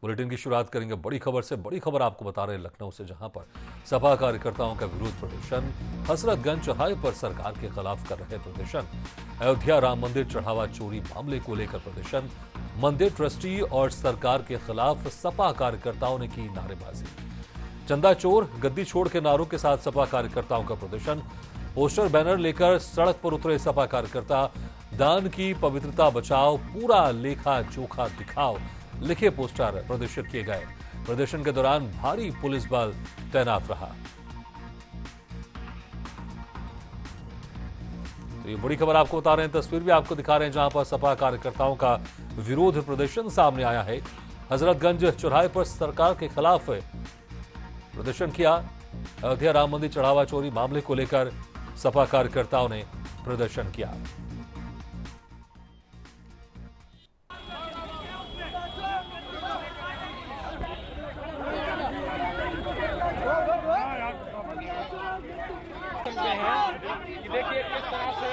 Bulletin की शुरुआत करेंगे बड़ी खबर से। बड़ी खबर आपको बता रहे हैं लखनऊ से, जहां पर सपा कार्यकर्ताओं का विरोध प्रदर्शन। हजरतगंज चौराहे पर सरकार के खिलाफ कर रहे प्रदर्शन। अयोध्या राम मंदिर चढ़ावा चोरी मामले को लेकर प्रदर्शन। मंदिर ट्रस्टी और सरकार के खिलाफ सपा कार्यकर्ताओं ने की नारेबाजी। चंदा चोर गद्दी छोड़ के नारों के साथ सपा कार्यकर्ताओं का प्रदर्शन। पोस्टर बैनर लेकर सड़क पर उतरे सपा कार्यकर्ता। दान की पवित्रता बचाओ, पूरा लेखा जोखा दिखाओ लिखे पोस्टर प्रदर्शित किए गए। प्रदर्शन के दौरान भारी पुलिस बल तैनात रहा। तो ये बड़ी खबर आपको बता रहे हैं, तस्वीर भी आपको दिखा रहे हैं, जहां पर सपा कार्यकर्ताओं का विरोध प्रदर्शन सामने आया है। हजरतगंज चौराहे पर सरकार के खिलाफ प्रदर्शन किया। अयोध्या राम मंदिर चढ़ावा चोरी मामले को लेकर सपा कार्यकर्ताओं ने प्रदर्शन किया। देखिए किस तरह से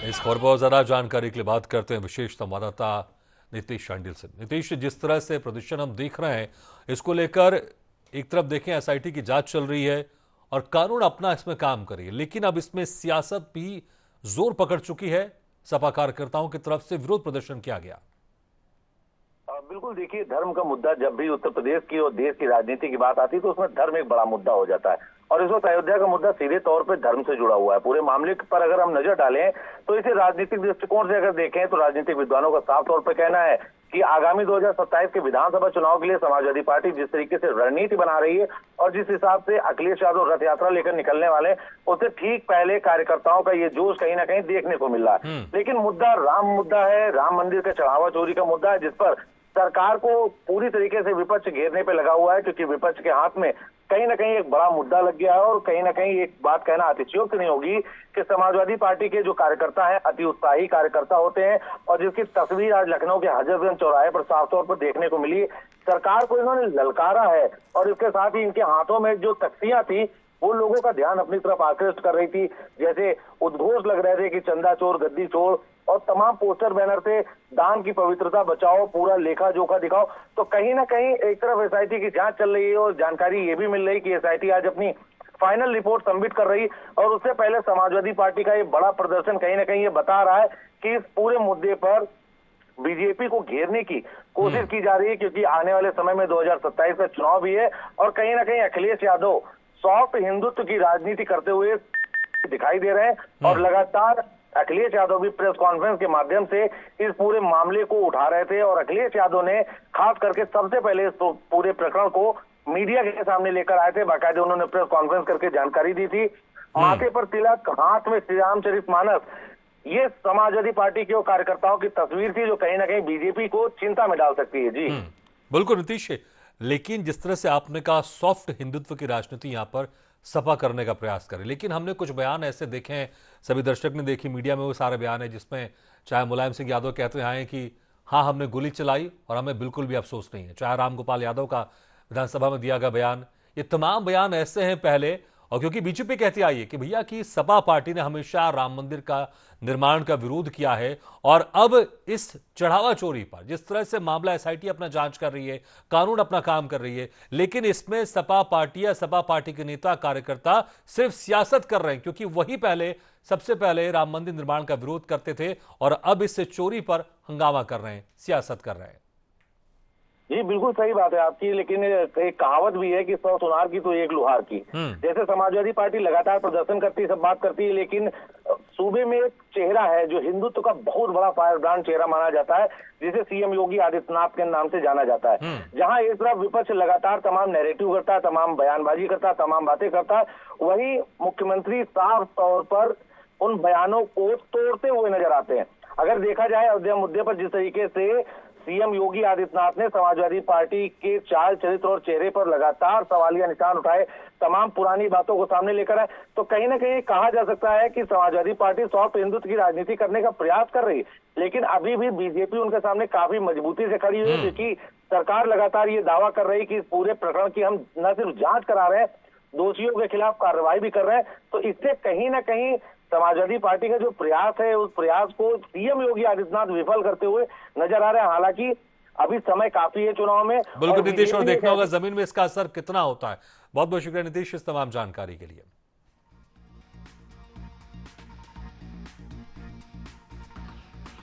इस खबर पर ज्यादा जानकारी के लिए बात करते हैं विशेष संवाददाता नीतीश शांडिल से। नीतीश, जिस तरह से प्रदर्शन हम देख रहे हैं, इसको लेकर एक तरफ देखें एसआईटी की जांच चल रही है और कानून अपना इसमें काम कर रही है, लेकिन अब इसमें सियासत भी जोर पकड़ चुकी है। सपा कार्यकर्ताओं की तरफ से विरोध प्रदर्शन किया गया। बिल्कुल, देखिए, धर्म का मुद्दा जब भी उत्तर प्रदेश की और देश की राजनीति की बात आती है तो उसमें धर्म एक बड़ा मुद्दा हो जाता है, और इस वक्त अयोध्या का मुद्दा सीधे तौर पे धर्म से जुड़ा हुआ है। पूरे मामले पर अगर हम नजर डालें तो इसे राजनीतिक दृष्टिकोण से अगर देखें तो राजनीतिक विद्वानों का साफ तौर पर कहना है कि आगामी 2027 के विधानसभा चुनाव के लिए समाजवादी पार्टी जिस तरीके से रणनीति बना रही है और जिस हिसाब से अखिलेश यादव रथ यात्रा लेकर निकलने वाले, उससे ठीक पहले कार्यकर्ताओं का ये जोश कहीं ना कहीं देखने को मिल रहा है। लेकिन मुद्दा राम मुद्दा है, राम मंदिर का चढ़ावा चोरी का मुद्दा है, जिस पर सरकार को पूरी तरीके से विपक्ष घेरने पे लगा हुआ है, क्योंकि विपक्ष के हाथ में कहीं ना कहीं एक बड़ा मुद्दा लग गया है। और कहीं ना कहीं एक बात कहना अतिशयोक्त नहीं होगी कि समाजवादी पार्टी के जो कार्यकर्ता हैं अति उत्साही कार्यकर्ता होते हैं, और जिसकी तस्वीर आज लखनऊ के हजरतगंज चौराहे पर साफ तौर पर देखने को मिली। सरकार को इन्होंने ललकारा है और इसके साथ ही इनके हाथों में जो तख्तियां थी वो लोगों का ध्यान अपनी तरफ आकृष्ट कर रही थी। जैसे उद्घोष लग रहे थे कि चंदा चोर गद्दी चोर, और तमाम पोस्टर बैनर से दान की पवित्रता बचाओ, पूरा लेखा जोखा दिखाओ। तो कहीं ना कहीं एक तरफ एसआईटी की जांच चल रही है और जानकारी ये भी मिल रही कि एसआईटी आज अपनी फाइनल रिपोर्ट सबमिट कर रही, और उससे पहले समाजवादी पार्टी का ये बड़ा प्रदर्शन कहीं ना कहीं ये बता रहा है कि इस पूरे मुद्दे पर बीजेपी को घेरने की कोशिश की जा रही है, क्योंकि आने वाले समय में 2027 का चुनाव भी है और कहीं ना कहीं अखिलेश यादव सॉफ्ट हिंदुत्व की राजनीति करते हुए दिखाई दे रहे हैं। और लगातार अखिलेश यादव भी प्रेस कॉन्फ्रेंस के माध्यम से इस पूरे मामले को उठा रहे थे, और अखिलेश यादव ने खास करके सबसे पहले इस पूरे प्रकरण को मीडिया के सामने लेकर आए थे। बाकायदे उन्होंने प्रेस कॉन्फ्रेंस करके जानकारी दी थी। माथे पर तिलक, हाथ में श्री रामचरितमानस, ये समाजवादी पार्टी के कार्यकर्ताओं की तस्वीर थी जो कहीं ना कहीं बीजेपी को चिंता में डाल सकती है। जी बिल्कुल नीतीश, लेकिन जिस तरह से आपने कहा सॉफ्ट हिंदुत्व की राजनीति यहां पर सपा करने का प्रयास करे, लेकिन हमने कुछ बयान ऐसे देखे हैं, सभी दर्शक ने देखी, मीडिया में वो सारे बयान है जिसमें चाहे मुलायम सिंह यादव कहते हैं कि हाँ हमने गोली चलाई और हमें बिल्कुल भी अफसोस नहीं है, चाहे रामगोपाल यादव का विधानसभा में दिया गया बयान, ये तमाम बयान ऐसे हैं पहले। और क्योंकि बीजेपी कहती आई है कि भैया कि सपा पार्टी ने हमेशा राम मंदिर का निर्माण का विरोध किया है, और अब इस चढ़ावा चोरी पर जिस तरह से मामला एसआईटी अपना जांच कर रही है, कानून अपना काम कर रही है, लेकिन इसमें सपा पार्टी या सपा पार्टी के नेता कार्यकर्ता सिर्फ सियासत कर रहे हैं, क्योंकि वही पहले सबसे पहले राम मंदिर निर्माण का विरोध करते थे और अब इस चोरी पर हंगामा कर रहे हैं, सियासत कर रहे हैं। जी बिल्कुल सही बात है आपकी, लेकिन एक कहावत भी है कि 100 सुनार की तो एक लुहार की। जैसे समाजवादी पार्टी लगातार प्रदर्शन करती है, सब बात करती है, लेकिन सूबे में एक चेहरा है जो हिंदुत्व का बहुत बड़ा फायर ब्रांड चेहरा माना जाता है, जिसे सीएम योगी आदित्यनाथ के नाम से जाना जाता है। जहां एक तरफ विपक्ष लगातार तमाम नैरेटिव करता है, तमाम बयानबाजी करता है, तमाम बातें करता है, वहीं मुख्यमंत्री साफ तौर पर उन बयानों को तोड़ते हुए नजर आते हैं। अगर देखा जाए अयोध्या मुद्दे पर जिस तरीके से सीएम योगी आदित्यनाथ ने समाजवादी पार्टी के चाल चरित्र और चेहरे पर लगातार सवालिया निशान उठाए, तमाम पुरानी बातों को सामने लेकर आए, तो कहीं ना कहीं कहा जा सकता है कि समाजवादी पार्टी सॉफ्ट हिंदुत्व की राजनीति करने का प्रयास कर रही है, लेकिन अभी भी बीजेपी उनके सामने काफी मजबूती से खड़ी हुई है, क्योंकि सरकार लगातार ये दावा कर रही है कि इस पूरे प्रकरण की हम न सिर्फ जांच करा रहे हैं, दोषियों के खिलाफ कार्रवाई भी कर रहे हैं। तो इससे कहीं ना कहीं समाजवादी पार्टी का जो प्रयास है उस प्रयास को सीएम योगी आदित्यनाथ विफल करते हुए नजर आ रहे हैं। हालांकि अभी समय काफी है चुनाव में। बिल्कुल नीतीश, और बीजेपी देखना होगा जमीन में इसका असर कितना होता है। बहुत बहुत शुक्रिया नीतीश इस तमाम जानकारी के लिए।